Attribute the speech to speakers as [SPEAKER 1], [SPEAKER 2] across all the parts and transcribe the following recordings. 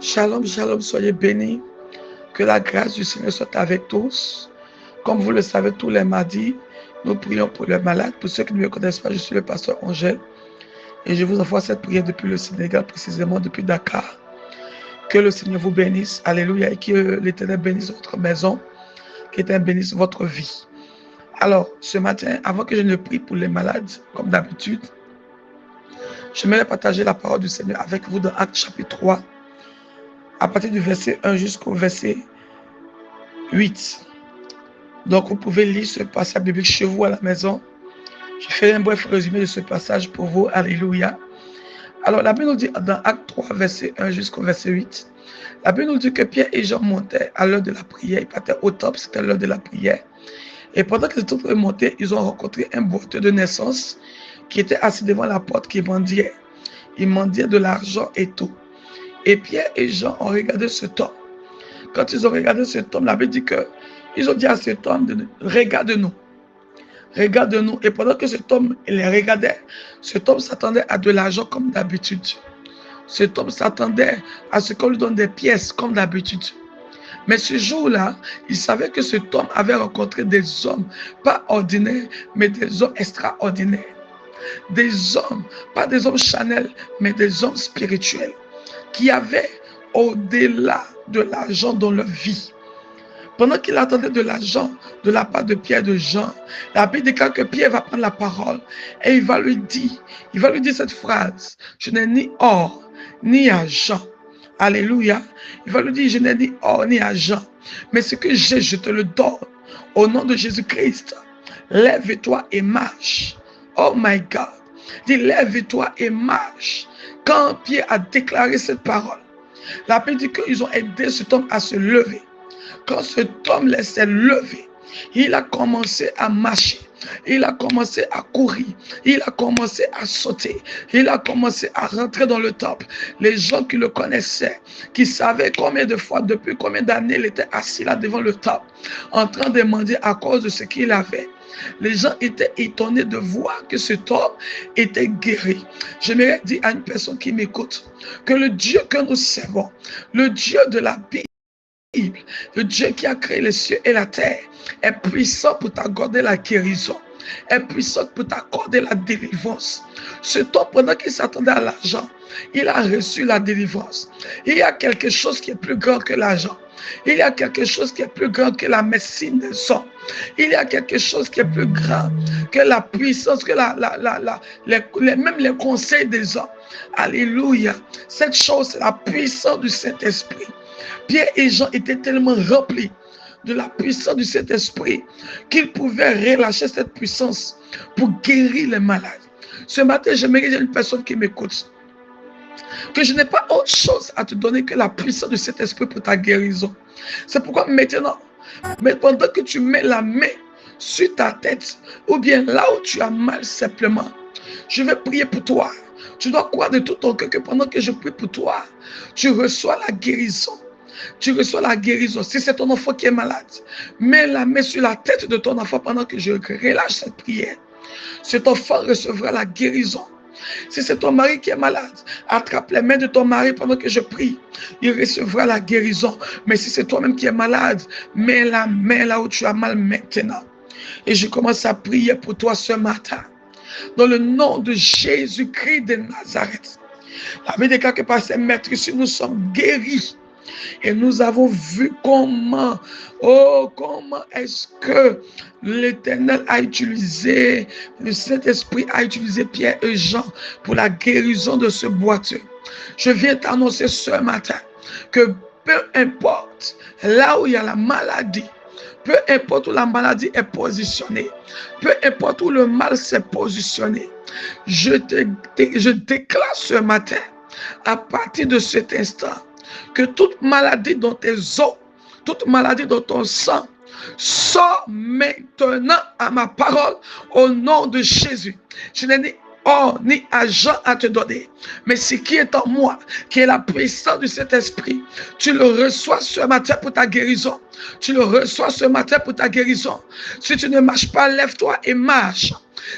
[SPEAKER 1] Shalom, shalom, soyez bénis. Que la grâce du Seigneur soit avec tous. Comme vous le savez, tous les mardis, nous prions pour les malades. Pour ceux qui ne me connaissent pas, je suis le pasteur Angèle. Et je vous envoie cette prière depuis le Sénégal, précisément depuis Dakar. Que le Seigneur vous bénisse. Alléluia. Et que l'Éternel bénisse votre maison. Que l'Éternel bénisse votre vie. Alors, ce matin, avant que je ne prie pour les malades, comme d'habitude, j'aimerais partager la parole du Seigneur avec vous dans Actes chapitre 3, à partir du verset 1 jusqu'au verset 8. Donc, vous pouvez lire ce passage biblique chez vous à la maison. Je fais un bref résumé de ce passage pour vous. Alléluia. Alors, la Bible nous dit dans Acte 3, verset 1 jusqu'au verset 8, la Bible nous dit que Pierre et Jean montaient à l'heure de la prière. Ils partaient au top, c'était l'heure de la prière. Et pendant qu'ils étaient en train de monter, ils ont rencontré un boiteux de naissance qui était assis devant la porte, qui mendiait. Il mendiait de l'argent et tout. Et Pierre et Jean ont regardé cet homme. Quand ils ont regardé cet homme, la Bible dit que ils ont dit à cet homme, regarde-nous. Regarde-nous. Et pendant que cet homme les regardait, cet homme s'attendait à de l'argent comme d'habitude. Cet homme s'attendait à ce qu'on lui donne des pièces comme d'habitude. Mais ce jour-là, il savait que cet homme avait rencontré des hommes, pas ordinaires, mais des hommes extraordinaires. Des hommes, pas des hommes charnels, mais des hommes spirituels, qui avaient au-delà de l'argent dans leur vie. Pendant qu'il attendait de l'argent de la part de Pierre et de Jean, la Bible déclare que Pierre va prendre la parole et il va lui dire cette phrase: je n'ai ni or ni argent. Alléluia. Il va lui dire: je n'ai ni or ni argent, mais ce que j'ai, je te le donne. Au nom de Jésus-Christ, lève-toi et marche. Oh my God. Dis: lève-toi et marche. Quand Pierre a déclaré cette parole, la Bible dit qu'ils ont aidé cet homme à se lever. Quand cet homme s'est levé, il a commencé à marcher. Il a commencé à courir, il a commencé à sauter, il a commencé à rentrer dans le temple. Les gens qui le connaissaient, qui savaient combien de fois, depuis combien d'années il était assis là devant le temple, en train de demander à cause de ce qu'il avait. Les gens étaient étonnés de voir que cet homme était guéri. J'aimerais dire à une personne qui m'écoute que le Dieu que nous servons, le Dieu de la Bible, le Dieu qui a créé les cieux et la terre, est puissant pour t'accorder la guérison, est puissant pour t'accorder la délivrance. Cet homme, pendant qu'il s'attendait à l'argent, il a reçu la délivrance. Il y a quelque chose qui est plus grand que l'argent. Il y a quelque chose qui est plus grand que la médecine des hommes. Il y a quelque chose qui est plus grand que la puissance, que même les conseils des hommes. Alléluia. Cette chose, c'est la puissance du Saint-Esprit. Pierre et Jean étaient tellement remplis de la puissance du Saint-Esprit qu'ils pouvaient relâcher cette puissance pour guérir les malades. Ce matin, j'aimerais dire à une personne qui m'écoute que je n'ai pas autre chose à te donner que la puissance du Saint-Esprit pour ta guérison. C'est pourquoi maintenant, pendant que tu mets la main sur ta tête ou bien là où tu as mal simplement, je vais prier pour toi. Tu dois croire de tout ton cœur que pendant que je prie pour toi, tu reçois la guérison. Tu reçois la guérison. Si c'est ton enfant qui est malade, mets la main sur la tête de ton enfant pendant que je relâche cette prière. Cet enfant recevra la guérison. Si c'est ton mari qui est malade, attrape les mains de ton mari pendant que je prie. Il recevra la guérison. Mais si c'est toi-même qui es malade, mets la main là où tu as mal maintenant. Et je commence à prier pour toi ce matin. Dans le nom de Jésus-Christ de Nazareth. La Bible déclare que par ses maîtres ici, nous sommes guéris. Et nous avons vu comment est-ce que l'Éternel a utilisé, le Saint-Esprit a utilisé Pierre et Jean pour la guérison de ce boiteux. Je viens t'annoncer ce matin que peu importe là où il y a la maladie, peu importe où la maladie est positionnée, peu importe où le mal s'est positionné, je déclare ce matin, à partir de cet instant, que toute maladie dans tes os, toute maladie dans ton sang, sort maintenant à ma parole au nom de Jésus. Je n'ai ni or ni argent à te donner, mais ce qui est en moi, qui est la puissance de cet esprit, tu le reçois ce matin pour ta guérison. Tu le reçois ce matin pour ta guérison. Si tu ne marches pas, lève-toi et marche.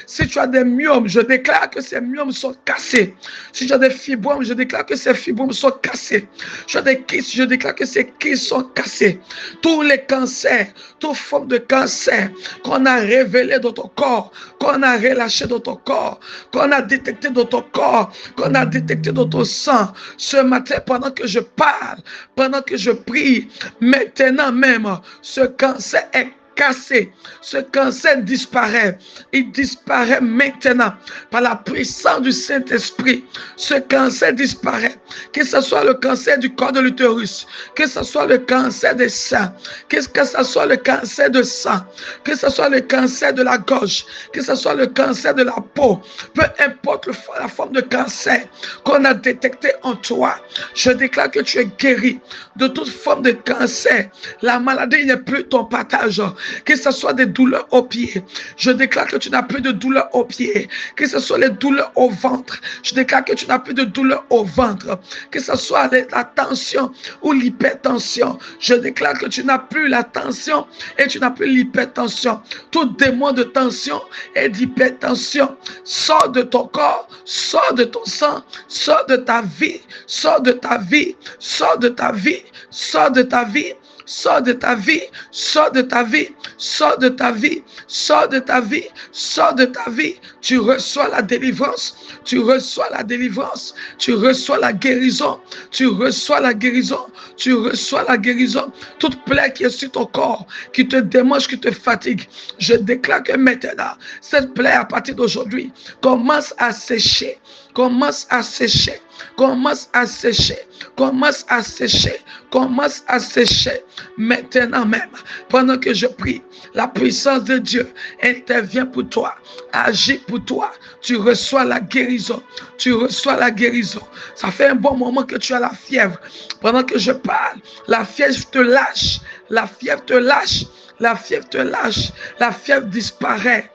[SPEAKER 1] Si tu as des myomes, je déclare que ces myomes sont cassés. Si tu as des fibromes, je déclare que ces fibromes sont cassés. Si tu as des kystes, je déclare que ces kystes sont cassés. Tous les cancers, toute forme de cancer qu'on a révélé dans ton corps, qu'on a relâché dans ton corps, qu'on a détecté dans ton corps, qu'on a détecté dans ton sang, ce matin, pendant que je parle, pendant que je prie, maintenant même, ce cancer est cassé. Ce cancer disparaît. Il disparaît maintenant par la puissance du Saint-Esprit. Ce cancer disparaît. Que ce soit le cancer du corps de l'utérus, que ce soit le cancer des seins, que ce soit le cancer de sang, que ce soit le cancer de la gorge, que ce soit le cancer de la peau, peu importe la forme de cancer qu'on a détecté en toi, je déclare que tu es guéri de toute forme de cancer. La maladie n'est plus ton partage. Que ce soit des douleurs aux pieds, je déclare que tu n'as plus de douleurs aux pieds. Que ce soit les douleurs au ventre, je déclare que tu n'as plus de douleurs au ventre. Que ce soit la tension ou l'hypertension, je déclare que tu n'as plus la tension et tu n'as plus l'hypertension. Tout démon de tension et d'hypertension sort de ton corps, sort de ton sang, sort de ta vie, sort de ta vie, sort de ta vie, sort de ta vie. Sors de ta vie, sors de ta vie, sors de ta vie, sors de ta vie, sors de ta vie. Tu reçois la délivrance, tu reçois la délivrance, tu reçois la guérison, tu reçois la guérison, tu reçois la guérison. Toute plaie qui est sur ton corps, qui te démange, qui te fatigue, je déclare que maintenant, cette plaie à partir d'aujourd'hui commence à sécher, commence à sécher, commence à sécher, commence à sécher, commence à sécher. Maintenant même, pendant que je prie, la puissance de Dieu intervient pour toi, agit pour toi. Tu reçois la guérison, tu reçois la guérison. Ça fait un bon moment que tu as la fièvre. Pendant que je parle, la fièvre te lâche, la fièvre te lâche, la fièvre te lâche, la fièvre disparaît.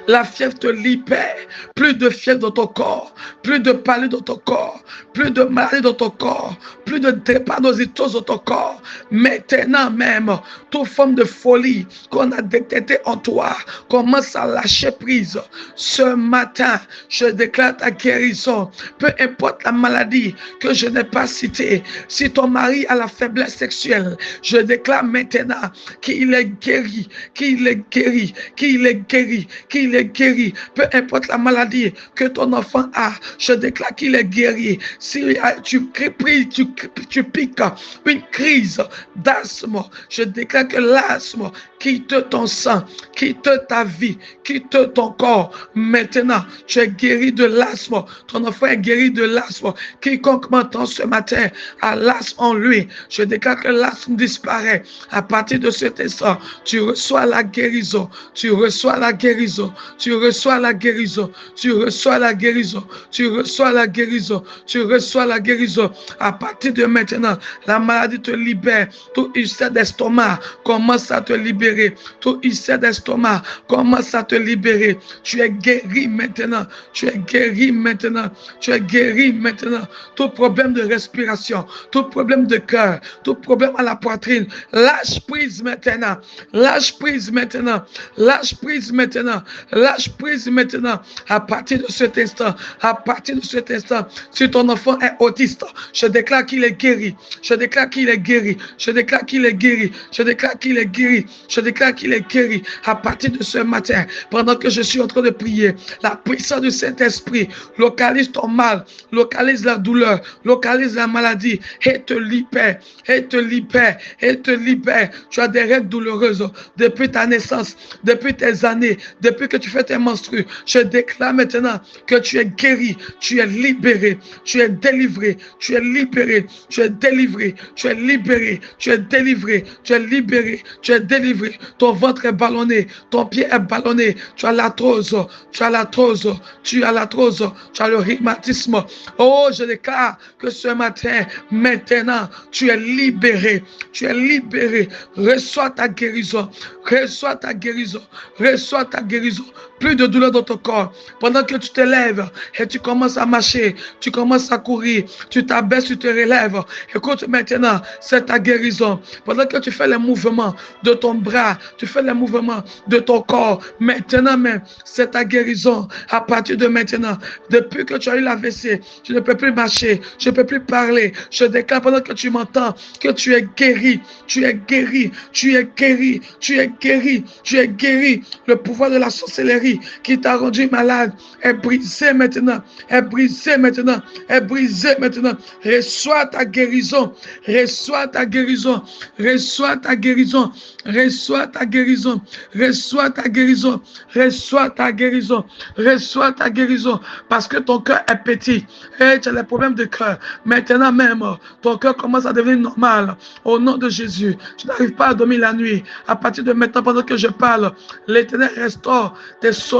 [SPEAKER 1] La fièvre te libère. Plus de fièvre dans ton corps, plus de palu dans ton corps, plus de maladie dans ton corps, plus de drépanocytose dans ton corps. Maintenant même, toute forme de folie qu'on a détectée en toi commence à lâcher prise. Ce matin, je déclare ta guérison. Peu importe la maladie que je n'ai pas citée. Si ton mari a la faiblesse sexuelle, je déclare maintenant qu'il est guéri, qu'il est guéri, qu'il est guéri, qu'il est guéri. Peu importe la maladie que ton enfant a, je déclare qu'il est guéri. Si tu piques une crise d'asthme, je déclare que l'asthme quitte ton sang, quitte ta vie, quitte ton corps. Maintenant, tu es guéri de l'asthme. Ton enfant est guéri de l'asthme. Quiconque m'entend ce matin a l'asthme en lui. Je déclare que l'asthme disparaît. À partir de cet instant, tu reçois la guérison. Tu reçois la guérison. Tu reçois la guérison. Tu reçois la guérison. Tu reçois la guérison. Tu reçois la guérison. À partir de maintenant, la maladie te libère. Tout ulcère d'estomac commence à te libérer. Tout ulcère d'estomac commence à te libérer. Tu es guéri maintenant. Tu es guéri maintenant. Tu es guéri maintenant. Tout problème de respiration, tout problème de cœur, tout problème à la poitrine, lâche prise maintenant. Lâche prise maintenant. Lâche prise maintenant. Lâche prise maintenant. À partir de cet instant, à partir de cet instant, si ton enfant est autiste, je déclare qu'il est guéri. Je déclare qu'il est guéri. Je déclare qu'il est guéri. Je déclare qu'il est guéri. Je déclare qu'il est guéri. À partir de ce matin, pendant que je suis en train de prier, la puissance du Saint-Esprit localise ton mal, localise la douleur, localise la maladie et te libère, et te libère, et te libère. Tu as des règles douloureuses depuis ta naissance, depuis tes années, depuis que tu fais tes menstrues. Je déclare maintenant que tu es guéri, tu es libéré, tu es délivré, tu es libéré, tu es délivré, tu es libéré, tu es délivré, tu es libéré, tu es délivré. Ton ventre est ballonné, ton pied est ballonné, tu as l'arthrose, tu as l'arthrose, tu as l'arthrose, tu as le rhumatisme. Oh, je déclare que ce matin, maintenant, tu es libéré, tu es libéré. Reçois ta guérison, reçois ta guérison, reçois ta guérison. guérison, plus de douleur dans ton corps. Pendant que tu te lèves et tu commences à marcher, tu commences à courir, tu t'abaisses, tu te relèves. Écoute maintenant, c'est ta guérison. Pendant que tu fais les mouvements de ton bras, tu fais les mouvements de ton corps, maintenant même, c'est ta guérison. À partir de maintenant, depuis que tu as eu l'AVC, tu ne peux plus marcher, je ne peux plus parler. Je déclare pendant que tu m'entends que tu es guéri, tu es guéri, tu es guéri, tu es guéri, tu es guéri. Le pouvoir de la sorcellerie qui t'a rendu malade est brisé maintenant, est brisé maintenant, est brisé maintenant. Reçois ta guérison, reçois ta guérison, reçois ta guérison, reçois ta guérison, reçois ta guérison, reçois ta guérison, reçois ta guérison, parce que ton cœur est petit et tu as des problèmes de cœur. Maintenant même, ton cœur commence à devenir normal. Au nom de Jésus, tu n'arrives pas à dormir la nuit. À partir de maintenant, pendant que je parle, l'Éternel restaure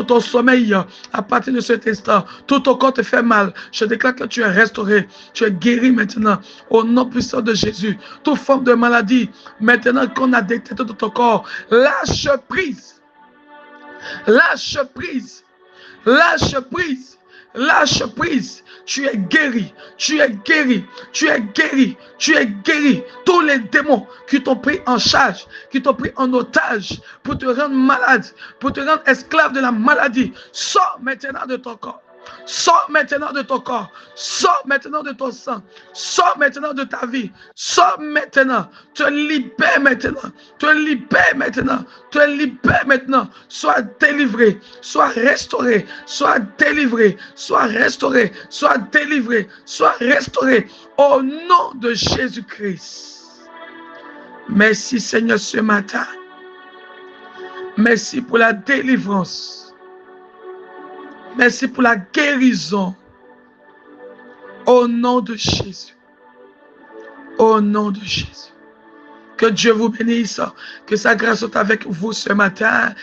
[SPEAKER 1] ton sommeil. À partir de cet instant, tout ton corps te fait mal. Je déclare que tu es restauré, tu es guéri maintenant. Au nom puissant de Jésus, toute forme de maladie, maintenant qu'on a détecté dans ton corps, lâche prise. Lâche prise. Lâche prise. Lâche prise. Tu es guéri. Tu es guéri. Tu es guéri. Tu es guéri. Tous les démons qui t'ont pris en charge, qui t'ont pris en otage pour te rendre malade, pour te rendre esclave de la maladie, sors maintenant de ton corps. Sors maintenant de ton corps, sors maintenant de ton sang, sors maintenant de ta vie, sors maintenant, te libère maintenant, te libère maintenant, te libère maintenant, sois délivré, sois restauré, sois délivré, sois restauré, sois délivré, sois restauré, au nom de Jésus-Christ. Merci Seigneur ce matin, merci pour la délivrance. Merci pour la guérison. Au nom de Jésus. Au nom de Jésus. Que Dieu vous bénisse, que sa grâce soit avec vous ce matin.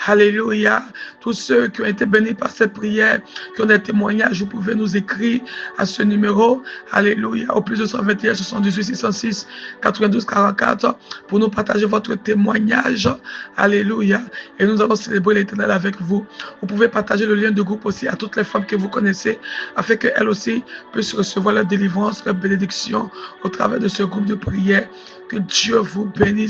[SPEAKER 1] Alléluia. Tous ceux qui ont été bénis par cette prière, qui ont des témoignages, vous pouvez nous écrire à ce numéro. Alléluia. Au plus 221 78 606 92 44 pour nous partager votre témoignage. Alléluia. Et nous allons célébrer l'Éternel avec vous. Vous pouvez partager le lien de groupe aussi à toutes les femmes que vous connaissez, afin qu'elles aussi puissent recevoir la délivrance, la bénédiction au travers de ce groupe de prière. Que Dieu vous bénisse.